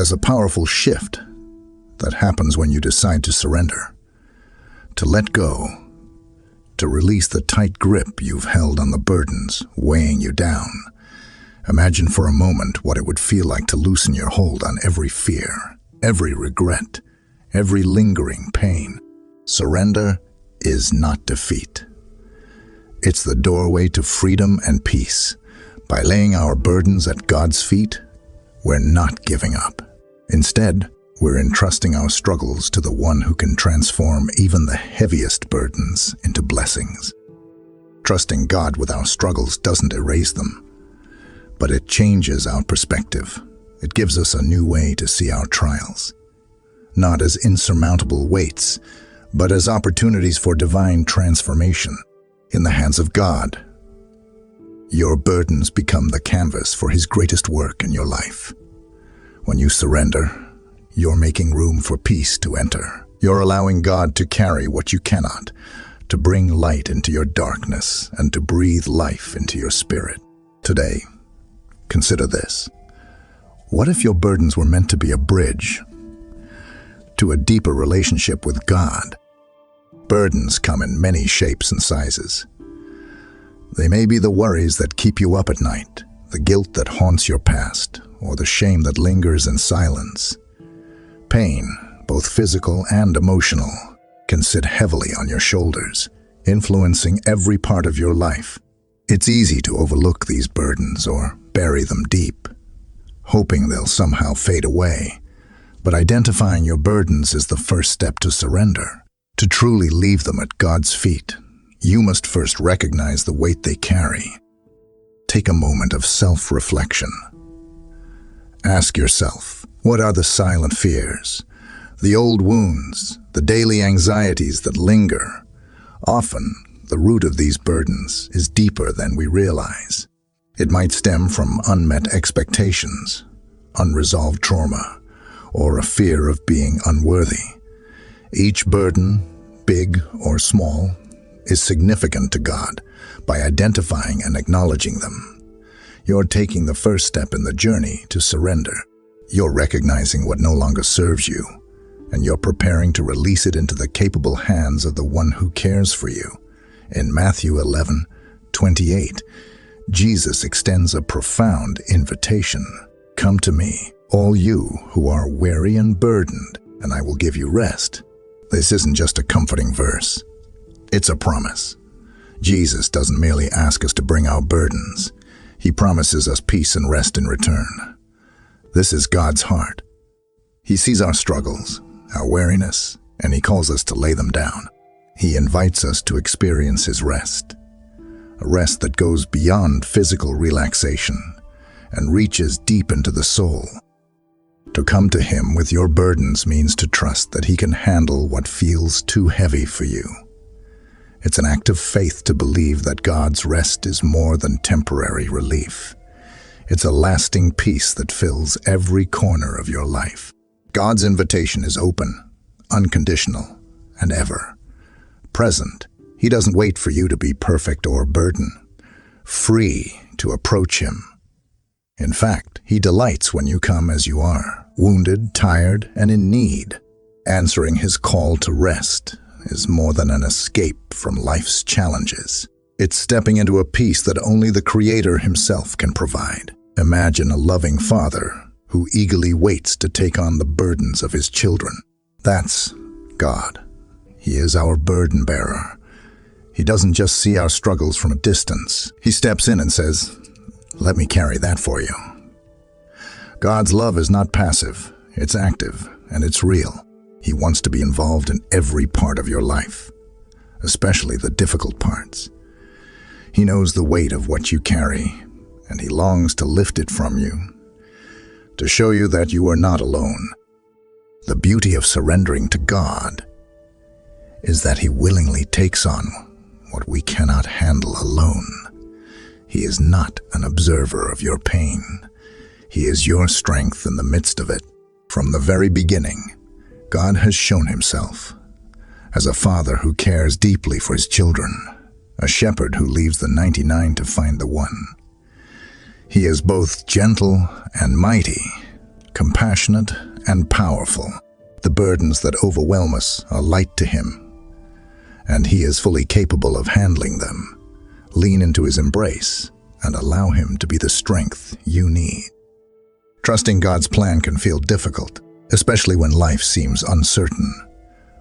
There's a powerful shift that happens when you decide to surrender, to let go, to release the tight grip you've held on the burdens weighing you down. Imagine for a moment what it would feel like to loosen your hold on every fear, every regret, every lingering pain. Surrender is not defeat. It's the doorway to freedom and peace. By laying our burdens at God's feet, we're not giving up. Instead, we're entrusting our struggles to the one who can transform even the heaviest burdens into blessings. Trusting God with our struggles doesn't erase them, but it changes our perspective. It gives us a new way to see our trials, not as insurmountable weights, but as opportunities for divine transformation. In the hands of God, your burdens become the canvas for His greatest work in your life. When you surrender, you're making room for peace to enter. You're allowing God to carry what you cannot, to bring light into your darkness, and to breathe life into your spirit. Today, consider this. What if your burdens were meant to be a bridge to a deeper relationship with God? Burdens come in many shapes and sizes. They may be the worries that keep you up at night, the guilt that haunts your past, or the shame that lingers in silence. Pain, both physical and emotional, can sit heavily on your shoulders, influencing every part of your life. It's easy to overlook these burdens or bury them deep, hoping they'll somehow fade away. But identifying your burdens is the first step to surrender. To truly leave them at God's feet, you must first recognize the weight they carry. Take a moment of self-reflection. Ask yourself, what are the silent fears, the old wounds, the daily anxieties that linger? Often, the root of these burdens is deeper than we realize. It might stem from unmet expectations, unresolved trauma, or a fear of being unworthy. Each burden, big or small, is significant to God. By identifying and acknowledging them, you're taking the first step in the journey to surrender. You're recognizing what no longer serves you, and you're preparing to release it into the capable hands of the one who cares for you. In Matthew 11:28, Jesus extends a profound invitation. Come to me, all you who are weary and burdened, and I will give you rest. This isn't just a comforting verse. It's a promise. Jesus doesn't merely ask us to bring our burdens. He promises us peace and rest in return. This is God's heart. He sees our struggles, our weariness, and He calls us to lay them down. He invites us to experience His rest, a rest that goes beyond physical relaxation and reaches deep into the soul. To come to Him with your burdens means to trust that He can handle what feels too heavy for you. It's an act of faith to believe that God's rest is more than temporary relief. It's a lasting peace that fills every corner of your life. God's invitation is open, unconditional, and ever present. He doesn't wait for you to be perfect or burden-free to approach Him. In fact, He delights when you come as you are, wounded, tired, and in need. Answering His call to rest is more than an escape from life's challenges. It's stepping into a peace that only the Creator Himself can provide. Imagine a loving Father who eagerly waits to take on the burdens of His children. That's God. He is our burden bearer. He doesn't just see our struggles from a distance. He steps in and says, "Let me carry that for you." God's love is not passive, it's active, and it's real. He wants to be involved in every part of your life, especially the difficult parts. He knows the weight of what you carry, and He longs to lift it from you, to show you that you are not alone. The beauty of surrendering to God is that He willingly takes on what we cannot handle alone. He is not an observer of your pain. He is your strength in the midst of it. From the very beginning, God has shown Himself as a Father who cares deeply for His children, a shepherd who leaves the 99 to find the one. He is both gentle and mighty, compassionate, and powerful. The burdens that overwhelm us are light to Him, and He is fully capable of handling them. Lean into His embrace and allow Him to be the strength you need. Trusting God's plan can feel difficult, especially when life seems uncertain.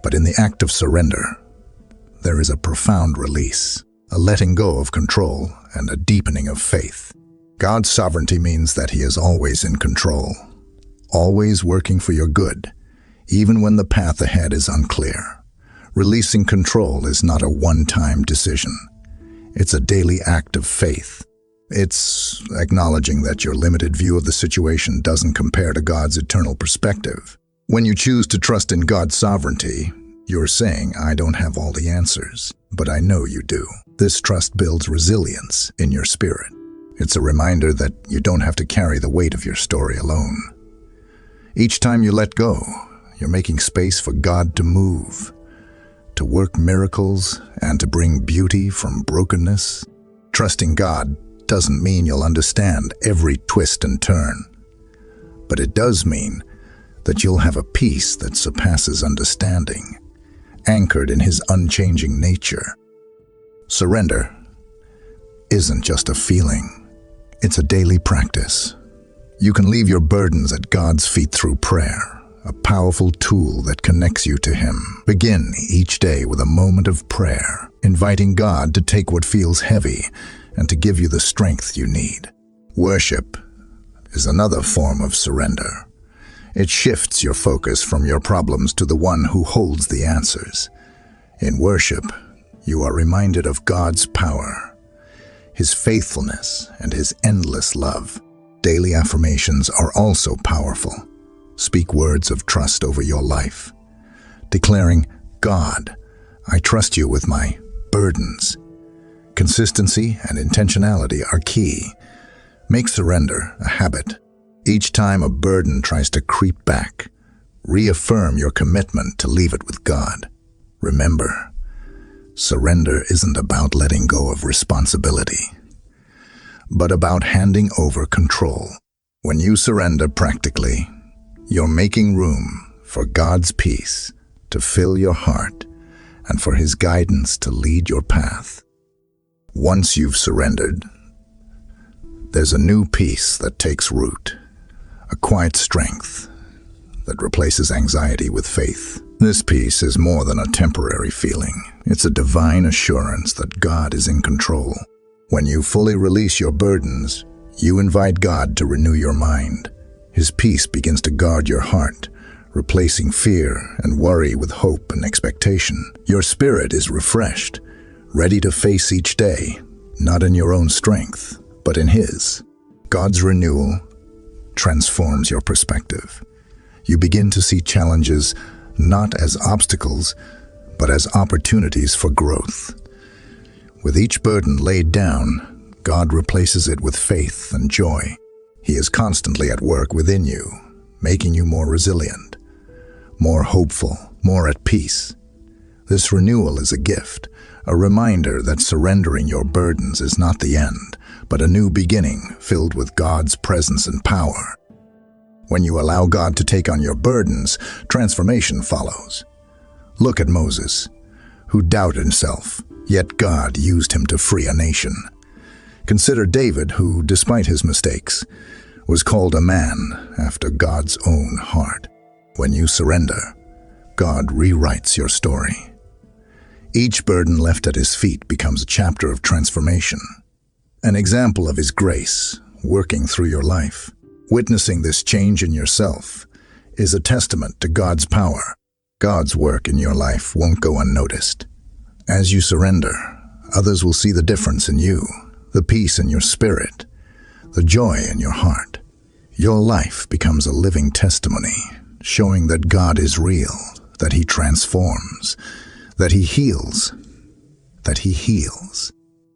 But in the act of surrender, there is a profound release, a letting go of control, and a deepening of faith. God's sovereignty means that He is always in control, always working for your good, even when the path ahead is unclear. Releasing control is not a one-time decision. It's a daily act of faith. It's acknowledging that your limited view of the situation doesn't compare to God's eternal perspective. When you choose to trust in God's sovereignty, you're saying, "I don't have all the answers, but I know you do." This trust builds resilience in your spirit. It's a reminder that you don't have to carry the weight of your story alone. Each time you let go, you're making space for God to move, to work miracles, and to bring beauty from brokenness. Trusting God doesn't mean you'll understand every twist and turn, but it does mean that you'll have a peace that surpasses understanding, anchored in His unchanging nature. Surrender isn't just a feeling, it's a daily practice. You can leave your burdens at God's feet through prayer, a powerful tool that connects you to Him. Begin each day with a moment of prayer, inviting God to take what feels heavy and to give you the strength you need. Worship is another form of surrender. It shifts your focus from your problems to the One who holds the answers. In worship, you are reminded of God's power, His faithfulness, and His endless love. Daily affirmations are also powerful. Speak words of trust over your life, declaring, "God, I trust you with my burdens." Consistency and intentionality are key. Make surrender a habit. Each time a burden tries to creep back, reaffirm your commitment to leave it with God. Remember, surrender isn't about letting go of responsibility, but about handing over control. When you surrender practically, you're making room for God's peace to fill your heart and for His guidance to lead your path. Once you've surrendered, there's a new peace that takes root, a quiet strength that replaces anxiety with faith. This peace is more than a temporary feeling. It's a divine assurance that God is in control. When you fully release your burdens, you invite God to renew your mind. His peace begins to guard your heart, replacing fear and worry with hope and expectation. Your spirit is refreshed, ready to face each day, not in your own strength, but in His. God's renewal transforms your perspective. You begin to see challenges not as obstacles, but as opportunities for growth. With each burden laid down, God replaces it with faith and joy. He is constantly at work within you, making you more resilient, more hopeful, more at peace. This renewal is a gift, a reminder that surrendering your burdens is not the end, but a new beginning filled with God's presence and power. When you allow God to take on your burdens, transformation follows. Look at Moses, who doubted himself, yet God used him to free a nation. Consider David, who, despite his mistakes, was called a man after God's own heart. When you surrender, God rewrites your story. Each burden left at His feet becomes a chapter of transformation, an example of His grace working through your life. Witnessing this change in yourself is a testament to God's power. God's work in your life won't go unnoticed. As you surrender, others will see the difference in you, the peace in your spirit, the joy in your heart. Your life becomes a living testimony, showing that God is real, that He transforms, that He heals,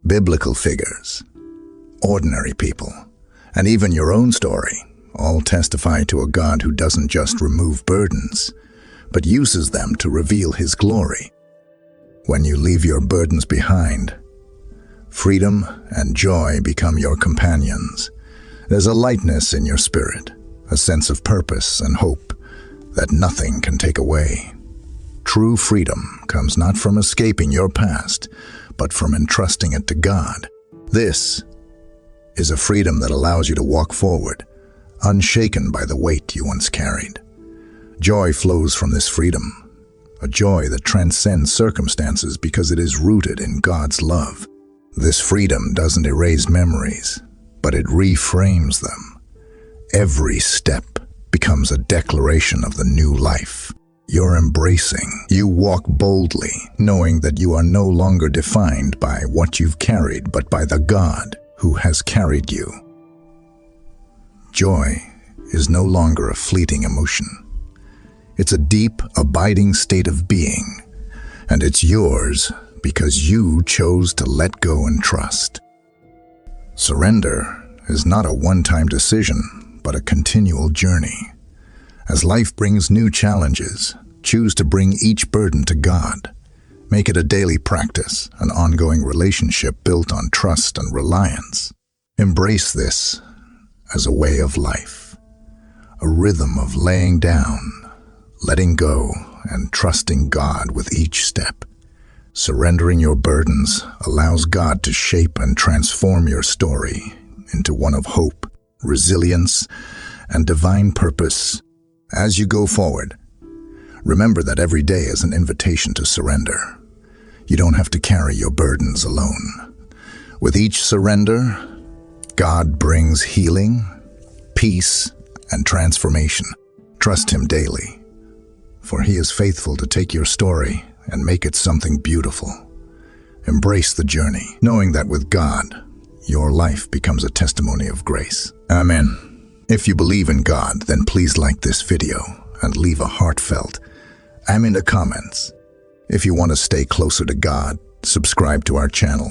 Biblical figures, ordinary people, and even your own story all testify to a God who doesn't just remove burdens, but uses them to reveal His glory. When you leave your burdens behind, freedom and joy become your companions. There's a lightness in your spirit, a sense of purpose and hope that nothing can take away. True freedom comes not from escaping your past, but from entrusting it to God. This is a freedom that allows you to walk forward, unshaken by the weight you once carried. Joy flows from this freedom, a joy that transcends circumstances because it is rooted in God's love. This freedom doesn't erase memories, but it reframes them. Every step becomes a declaration of the new life you're embracing. You walk boldly, knowing that you are no longer defined by what you've carried, but by the God who has carried you. Joy is no longer a fleeting emotion. It's a deep, abiding state of being, and it's yours because you chose to let go and trust. Surrender is not a one-time decision, but a continual journey. As life brings new challenges, choose to bring each burden to God. Make it a daily practice, an ongoing relationship built on trust and reliance. Embrace this as a way of life, a rhythm of laying down, letting go, and trusting God with each step. Surrendering your burdens allows God to shape and transform your story into one of hope, resilience, and divine purpose. As you go forward, remember that every day is an invitation to surrender. You don't have to carry your burdens alone. With each surrender, God brings healing, peace, and transformation. Trust Him daily, for He is faithful to take your story and make it something beautiful. Embrace the journey, knowing that with God, your life becomes a testimony of grace. Amen. If you believe in God, then please like this video and leave a heartfelt "I'm" in the comments. If you want to stay closer to God, subscribe to our channel